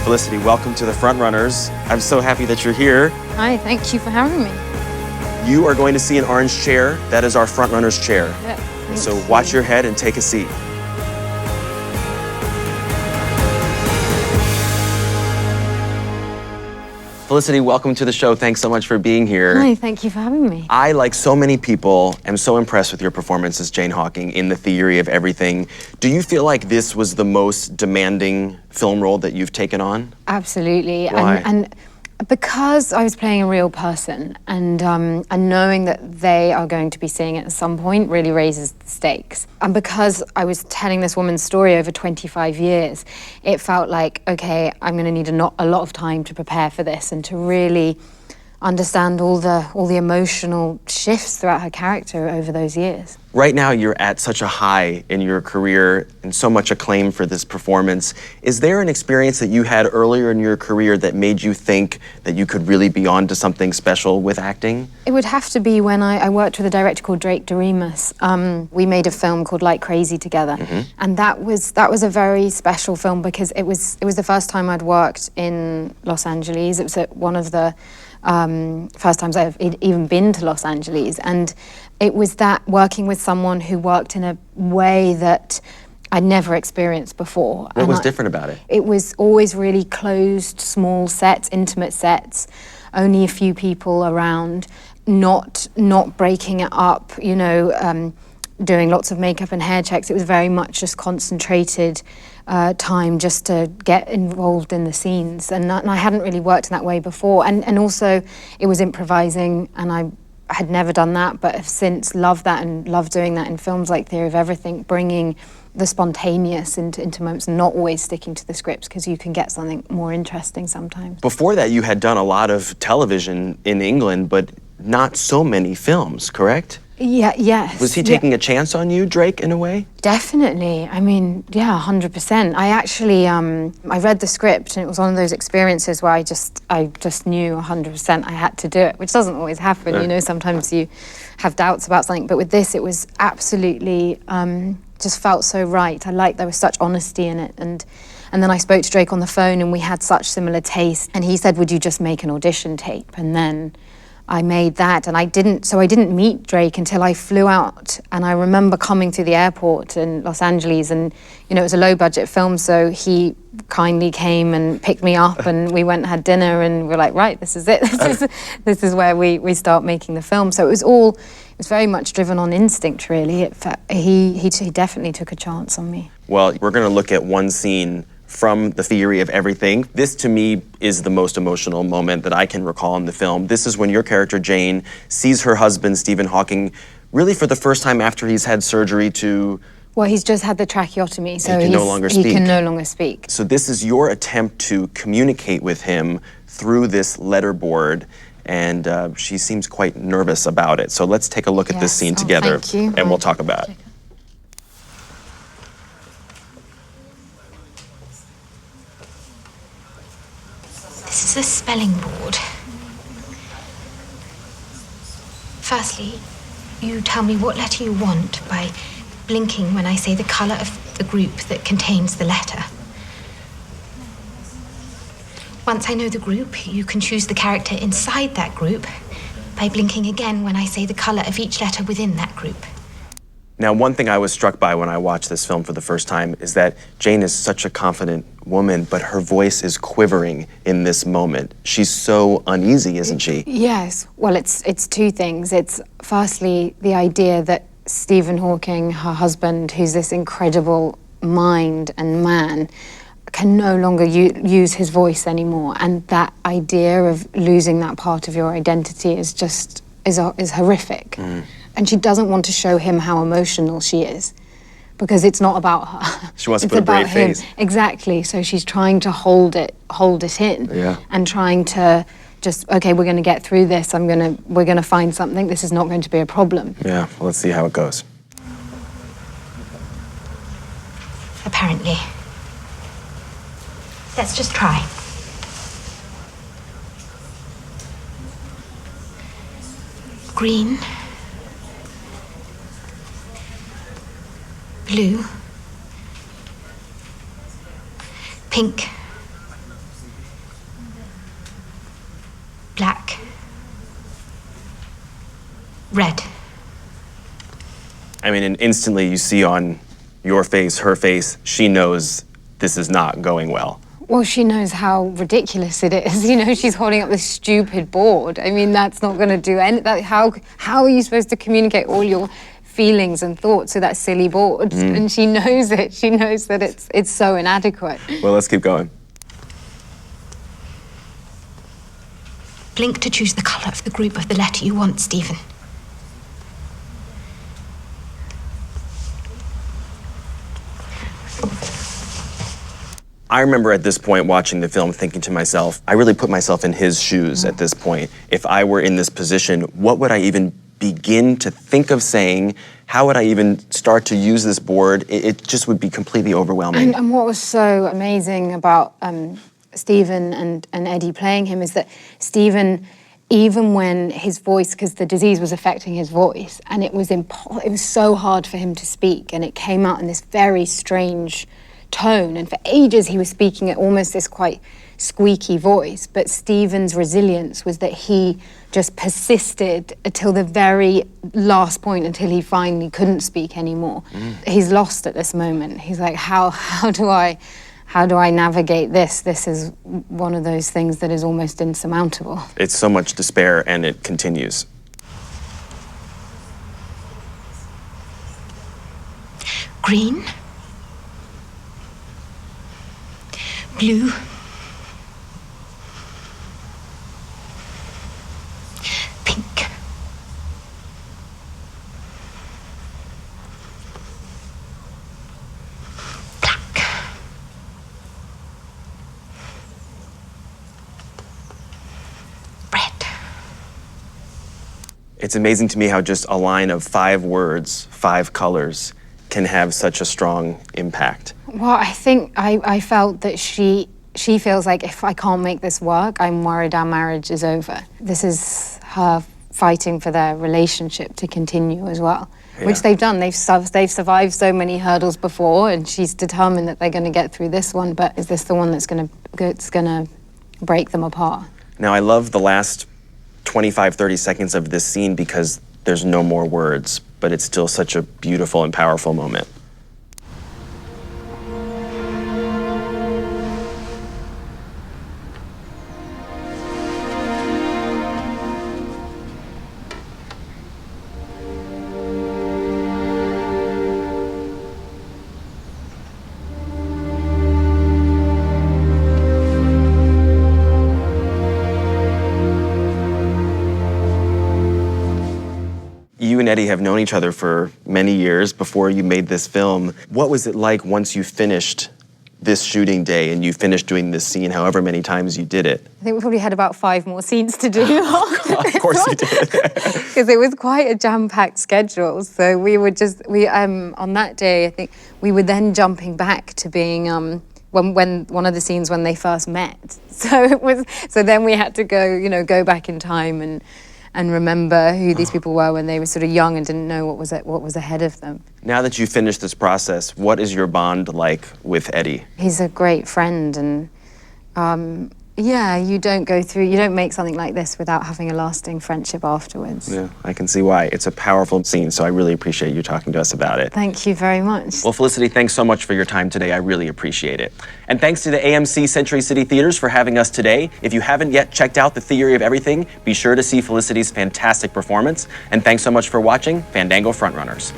Felicity, welcome to the FrontRunners. I'm so happy that you're here. Hi, thank you for having me. You are going to see an orange chair. That is our FrontRunners chair. Yeah, so watch your head and take a seat. Felicity, welcome to the show. Thanks so much for being here. Hi, thank you for having me. I, like so many people, am so impressed with your performance as Jane Hawking in The Theory of Everything. Do you feel like this was the most demanding film role that you've taken on? Absolutely. Why? And because I was playing a real person, and knowing that they are going to be seeing it at some point really raises the stakes. And because I was telling this woman's story over 25 years, it felt like, okay, I'm going to need a lot of time to prepare for this and to really understand all the emotional shifts throughout her character over those years. Right now, you're at such a high in your career and so much acclaim for this performance. Is there an experience that you had earlier in your career that made you think that you could really be on to something special with acting? It would have to be when I worked with a director called Drake Doremus. We made a film called Like Crazy together, and that was a very special film because it was the first time I'd worked in Los Angeles. It was one of the first times I've even been to Los Angeles, and it was that working with someone who worked in a way that I'd never experienced before. What was different about it? It was always really closed, small sets, intimate sets, only a few people around, not breaking it up, you know, doing lots of makeup and hair checks. It was very much just concentrated time just to get involved in the scenes. And I hadn't really worked in that way before. And also, it was improvising, and I had never done that, but have since loved that and loved doing that in films like Theory of Everything, bringing the spontaneous into moments and not always sticking to the scripts, because you can get something more interesting sometimes. Before that, you had done a lot of television in England, but not so many films, correct? Yeah, yes. Was he taking a chance on you, Drake, in a way? Definitely. I mean, yeah, 100%. I actually, I read the script, and it was one of those experiences where I just knew 100% I had to do it, which doesn't always happen. You know, sometimes you have doubts about something, but with this, it was absolutely, just felt so right. I liked there was such honesty in it, and then I spoke to Drake on the phone, and we had such similar tastes, and he said, would you just make an audition tape? And then I made that, and I didn't meet Drake until I flew out. And I remember coming through the airport in Los Angeles, and you know, it was a low-budget film, so he kindly came and picked me up, and we went and had dinner, and we're like, right, this is it. This is where we start making the film. So it was very much driven on instinct, really. He definitely took a chance on me. Well, we're going to look at one scene from The Theory of Everything. This, to me, is the most emotional moment that I can recall in the film. This is when your character, Jane, sees her husband, Stephen Hawking, really for the first time after he's had surgery to... Well, he's just had the tracheotomy, so he can no longer speak. He can no longer speak. So this is your attempt to communicate with him through this letterboard, and she seems quite nervous about it. So let's take a look at this scene together, and we'll talk about it. This is a spelling board. Firstly, you tell me what letter you want by blinking when I say the colour of the group that contains the letter. Once I know the group, you can choose the character inside that group by blinking again when I say the colour of each letter within that group. Now, one thing I was struck by when I watched this film for the first time is that Jane is such a confident woman, but her voice is quivering in this moment. She's so uneasy, isn't she? Yes. Well, it's two things. It's firstly the idea that Stephen Hawking, her husband, who's this incredible mind and man, can no longer use his voice anymore, and that idea of losing that part of your identity is horrific. And she doesn't want to show him how emotional she is, because it's not about her. She wants to put a brave face. Exactly. So she's trying to hold it in, and trying to just, okay, we're going to get through this. We're going to find something. This is not going to be a problem. Yeah. Well, let's see how it goes. Apparently. Let's just try. Green. Blue. Pink. mean, and instantly you see on your face, her face, she knows this is not going well. Well, she knows how ridiculous it is. You know, she's holding up this stupid board. I mean, that's not going to do anything. How are you supposed to communicate all your feelings and thoughts to that silly board? And she knows it. She knows that it's so inadequate. Well, let's keep going. Blink to choose the colour of the group of the letter you want, Stephen. I remember at this point watching the film thinking to myself, I really put myself in his shoes at this point. If I were in this position, what would I even begin to think of saying? How would I even start to use this board? It just would be completely overwhelming. And what was so amazing about Stephen and Eddie playing him is that Stephen, even when his voice, because the disease was affecting his voice, and it was so hard for him to speak, and it came out in this very strange tone, and for ages he was speaking at almost this quite squeaky voice, but Stephen's resilience was that he just persisted until the very last point, until he finally couldn't speak anymore. He's lost at this moment. He's like, how do I navigate this? This is one of those things that is almost insurmountable. It's so much despair, and it continues. Green. Blue. Pink. Black. Red. It's amazing to me how just a line of 5 words, 5 colors, can have such a strong impact. Well, I think I felt that she feels like if I can't make this work, I'm worried our marriage is over. This is her fighting for their relationship to continue as well, which they've done. They've survived so many hurdles before, and she's determined that they're going to get through this one. But is this the one that's going to break them apart? Now, I love the last 25, 30 seconds of this scene because there's no more words, but it's still such a beautiful and powerful moment. You and Eddie have known each other for many years before you made this film. What was it like once you finished this shooting day and you finished doing this scene however many times you did it? I think we probably had about 5 more scenes to do. Of course you did. Because it was quite a jam-packed schedule. So we would on that day, I think, we were then jumping back to being, when one of the scenes when they first met. So then we had to go back in time and remember who these people were when they were sort of young and didn't know what was ahead of them. Now that you finished this process, what is your bond like with Eddie? He's a great friend, and you don't make something like this without having a lasting friendship afterwards. Yeah, I can see why. It's a powerful scene, so I really appreciate you talking to us about it. Thank you very much. Well, Felicity, thanks so much for your time today. I really appreciate it. And thanks to the AMC Century City Theaters for having us today. If you haven't yet checked out The Theory of Everything, be sure to see Felicity's fantastic performance. And thanks so much for watching Fandango FrontRunners.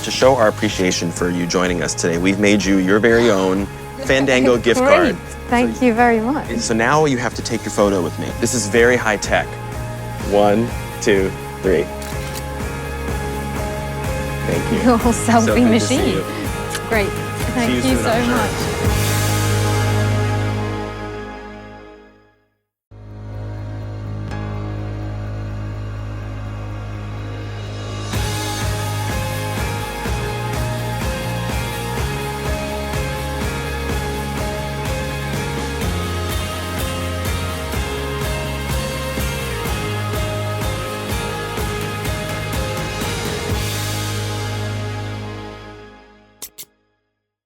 To show our appreciation for you joining us today, we've made you your very own Fandango gift card. Thank you very much. So now you have to take your photo with me. This is very high tech. 1, 2, 3. Thank you. Your selfie So good to see machine. you. Great. Thank you so much.